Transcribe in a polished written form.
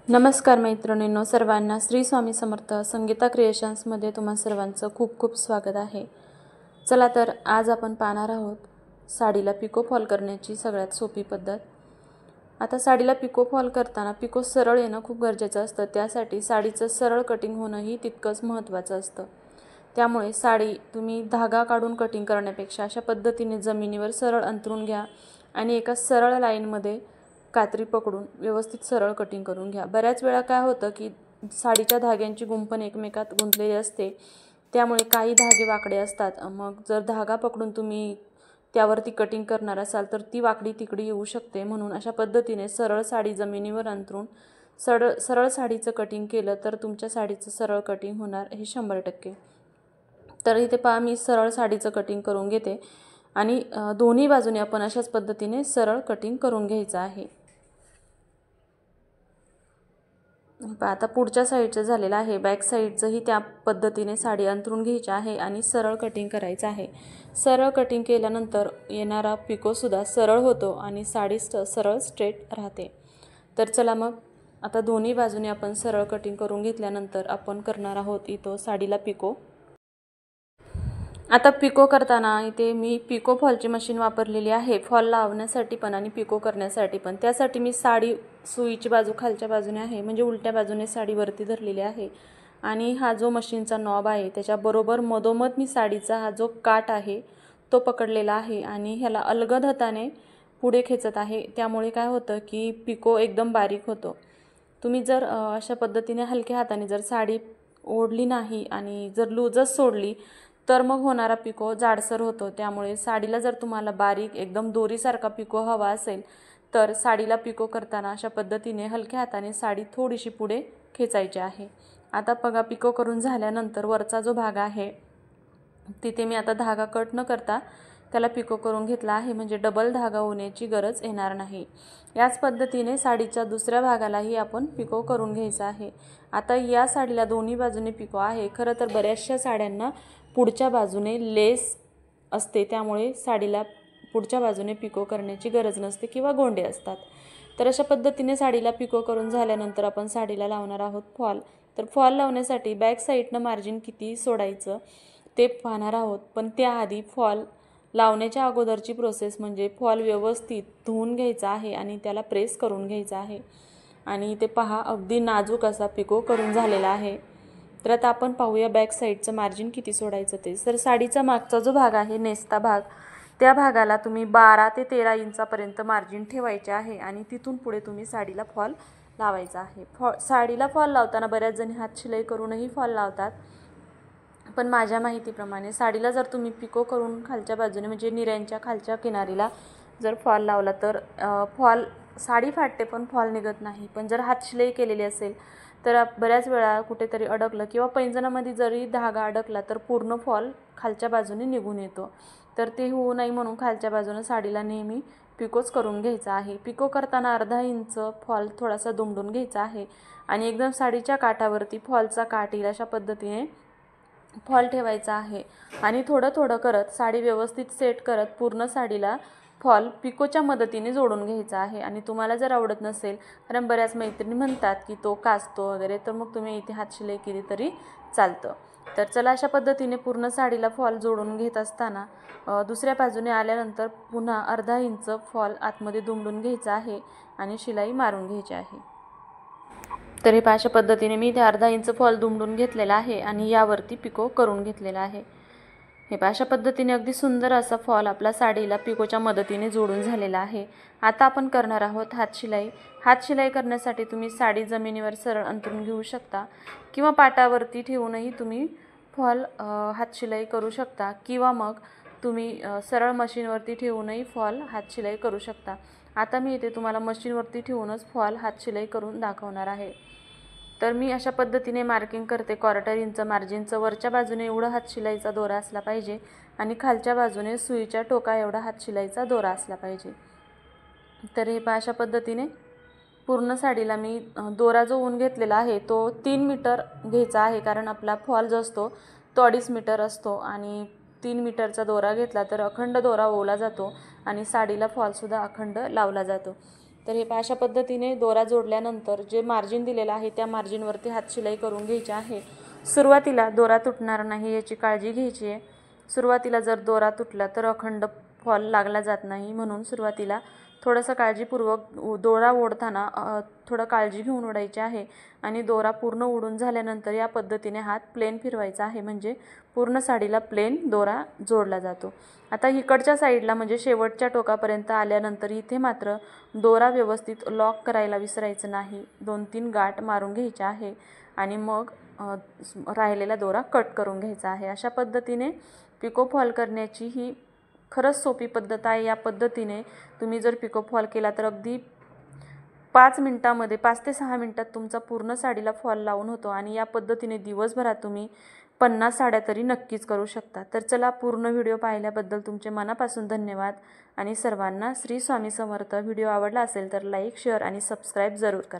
नमस्कार मैत्रिणींनो, सर्वांना श्री स्वामी समर्थ संगीता क्रिएशन्समध्ये तुम्हा सर्वांचं खूप खूप स्वागत आहे। चला तर आज आपण पाहणार आहोत साडीला पिको फॉल करण्याची सगळ्यात सोपी पद्धत। आता साडीला पिको फॉल करताना पिको सरळ येणं खूप गरजेचं असतं। त्यासाठी साडीचं सरळ कटिंग होणंही तितकंच महत्त्वाचं असतं। त्यामुळे साडी तुम्ही धागा काढून कटिंग करण्यापेक्षा अशा पद्धतीने जमिनीवर सरळ अंतरून घ्या आणि एका सरळ लाईनमध्ये कात्री पकडून व्यवस्थित सरळ कटिंग करून घ्या। बऱ्याच वेळा काय होतं की साडीच्या धाग्यांची गुंफण एकमेकात गुंतलेली असते, त्यामुळे काही धागे वाकडे असतात। मग जर धागा पकडून तुम्ही त्यावरती कटिंग करणार असाल तर ती वाकडी तिकडी येऊ शकते। म्हणून अशा पद्धतीने सरळ साडी जमिनीवर अंतरून सरळ साडीचं कटिंग केलं तर तुमच्या साडीचं सरळ कटिंग होणार हे 100%। तर इथे पहा मी सरळ साडीचं कटिंग करून घेते आणि दोन्ही बाजूने आपण अशाच पद्धतीने सरळ कटिंग करून घ्यायचं आहे। आता पुढच्या साईडचं झालेलं आहे, बॅक साईडचंही त्या पद्धतीने साडी अंतरून घ्यायची आहे आणि सरळ कटिंग करायचं आहे। सरळ कटिंग केल्यानंतर येणारा पिको सुद्धा सरळ होतो आणि साडी सरळ स्ट्रेट राहते। तर चला मग आता दोन्ही बाजूने आपण सरळ कटिंग करून घेतल्यानंतर आपण करणार आहोत इथं साडीला पिको। आता पिको करताना इथे मी पिको फॉलची मशीन वापरलेली आहे, फॉल लावण्यासाठी पण आणि पिको करण्यासाठी पण। त्यासाठी मी साडी सुईची बाजू खालच्या बाजूने आहे, म्हणजे उलट्या बाजूने साडी वरती धरलेली आहे आणि हा जो मशीनचा नॉब आहे त्याच्या बरोबर मधोमध मी साडीचा हा जो काठ आहे तो पकडलेला आहे आणि ह्याला अलगद हाताने पुढे खेचत आहे। त्यामुळे काय होतं की पिको एकदम बारीक होतो। तुम्ही जर अशा पद्धतीने हलक्या हाताने जर साडी ओढली नाही आणि जर लूजच सोडली तर मग होणारा पिको जाडसर होतो। त्यामुळे साडीला जर तुम्हाला बारीक एकदम दोरीसारखा पिको हवा असेल तर साडीला पिको करताना अशा पद्धतीने हलक्या हाताने साडी थोडीशी पुढे खेचायची आहे। आता बघा पिको करून झाल्यानंतर वरचा जो भाग आहे तिथे मी आता धागा कट न करता त्याला पिको करून घेतला आहे, म्हणजे डबल धागा होण्याची गरज येणार नाही। याच पद्धतीने साडीच्या दुसऱ्या भागालाही आपण पिको करून घ्यायचा आहे। आता या साडीला दोन्ही बाजूने पिको आहे। खरं तर बऱ्याचशा साड्यांना पुढच्या बाजूने लेस असते, त्यामुळे साडीला पुढच्या बाजूने पिको करण्याची गरज नसते किंवा गोंडे असतात। तर अशा पद्धतीने साडीला पिको करून झाल्यानंतर आपण साडीला लावणार आहोत फॉल। तर फॉल लावण्यासाठी बॅक साईडनं मार्जिन किती सोडायचं ते पाहणार आहोत, पण त्याआधी फॉल लावण्याच्या अगोदरची प्रोसेस म्हणजे फॉल व्यवस्थित धुवून घ्यायचा आहे आणि त्याला प्रेस करून घ्यायचा आहे। आणि ते पहा अगदी नाजूक असा पिको करून झालेला आहे। तर आता आपण पाहूया बॅक साईडचं मार्जिन किती सोडायचं ते। तर साडीचा मागचा जो भाग आहे नेसता भाग, त्या भागाला तुम्ही 12 ते 13 इंचापर्यंत मार्जिन ठेवायचे आहे आणि तिथून पुढे तुम्ही साडीला फॉल लावायचा आहे। साडीला फॉल लावताना बऱ्याच जणी हात शिलाई करूनही फॉल लावतात, पण माझ्या माहितीप्रमाणे साडीला जर तुम्ही पिको करून खालच्या बाजूने म्हणजे निऱ्यांच्या खालच्या किनारीला जर फॉल लावला तर साडी फाटते पण फॉल निघत नाही। पण जर हात शिलाई केलेली असेल तर बऱ्याच वेळा कुठेतरी अडकलं किंवा पैंजणामध्ये जरी धागा अडकला तर पूर्ण फॉल खालच्या बाजूने निघून येतो। तर ते होऊ नये म्हणून खालच्या बाजूने साडीला नेहमी पिकोच करून घ्यायचा आहे। पिको करताना अर्धा इंच फॉल थोडासा दुमडून घ्यायचा आहे आणि एकदम साडीच्या काठावरती फॉलचा काठ येईल अशा पद्धतीने फॉल ठेवायचा आहे आणि थोडं थोडं करत साडी व्यवस्थित सेट करत पूर्ण साडीला फॉल पिकोच्या मदतीने जोडून घ्यायचा आहे। आणि तुम्हाला जर आवडत नसेल, कारण बऱ्याच मैत्रिणी म्हणतात की तो काचतो वगैरे, तर मग तुम्ही इथे हात शिलाई केली तरी चालतं। तर चला अशा पद्धतीने पूर्ण साडीला फॉल जोडून घेत असताना दुसऱ्या बाजूने आल्यानंतर पुन्हा अर्धा इंच फॉल आतमध्ये दुमडून घ्यायचा आहे आणि शिलाई मारून घ्यायची आहे। तर हे अशा पद्धतीने मी इथे अर्धा इंच फॉल दुमडून घेतलेला आहे आणि यावरती पिको करून घेतलेला आहे। हे अशा पद्धतीने अगदी सुंदर असा फॉल आपला साडीला पिकोच्या मदतीने जोडून झालेला आहे। आता आपण करणार आहोत हात शिलाई। हात शिलाई करण्यासाठी तुम्ही साडी जमिनीवर सरळ अंतरून घेऊ शकता किंवा पाटावरती ठेवूनही तुम्ही फॉल हात शिलाई करू शकता किंवा मग तुम्ही सरळ मशीनवरती ठेवूनही फॉल हात शिलाई करू शकता। आता मी इथे तुम्हाला मशीनवरती ठेवूनच फॉल हात शिलाई करून दाखवणार आहे। तर मी अशा पद्धतीने मार्किंग करते 1/4 इंच मार्जिनचं। वरच्या बाजूने एवढा हात शिलाईचा दोरा असला पाहिजे आणि खालच्या बाजूने सुईच्या टोका एवढा हात शिलाईचा दोरा असला पाहिजे। तर हे अशा पद्धतीने पूर्ण साडीला मी दोरा जो ऊन घेतलेला आहे तो 3 मीटर घ्यायचा आहे, कारण आपला फॉल जो असतो तो 2.5 मीटर असतो आणि 3 मीटरचा दोरा घेतला तर अखंड दोरा ओवला जातो आणि साडीला फॉलसुद्धा अखंड लावला जातो। तर हे अशा पद्धतीने दोरा जोडल्यानंतर जे मार्जिन दिलेलं आहे त्या मार्जिनवरती हात शिलाई करून घ्यायची आहे। सुरुवातीला दोरा तुटणार नाही याची काळजी घ्यायची आहे। सुरुवातीला जर दोरा तुटला तर अखंड फॉल लागला जात नाही, म्हणून सुरुवातीला थोडंसं काळजीपूर्वक दोरा ओढताना थोडं काळजी घेऊन ओढायची आहे आणि दोरा पूर्ण ओढून झाल्यानंतर या पद्धतीने हात प्लेन फिरवायचा आहे, म्हणजे पूर्ण साडीला प्लेन दोरा जोडला जातो। आता इकडच्या साईडला म्हणजे शेवटच्या टोकापर्यंत आल्यानंतर इथे मात्र दोरा व्यवस्थित लॉक करायला विसरायचं नाही। 2-3 गाठ मारून घ्यायचे आहे आणि मग राहिलेला दोरा कट करून घ्यायचा आहे। अशा पद्धतीने पिको फॉल करण्याची ही खरंच सोपी पद्धत आहे। या पद्धतीने तुम्ही जर पिको फॉल केला तर अगदी 5 मिनिटांमध्ये 5 ते 6 मिनिटात तुमचा पूर्ण साडीला फॉल लावून होतो आणि या पद्धतीने दिवसभरात तुम्ही 50 साड्या तरी नक्कीच करू शकता। तर चला, पूर्ण व्हिडिओ पाहिल्याबद्दल तुमचे मनापासून धन्यवाद आणि सर्वांना श्री स्वामी समर्थ। व्हिडिओ आवडला असेल तर लाईक, शेअर आणि सबस्क्राईब जरूर करा।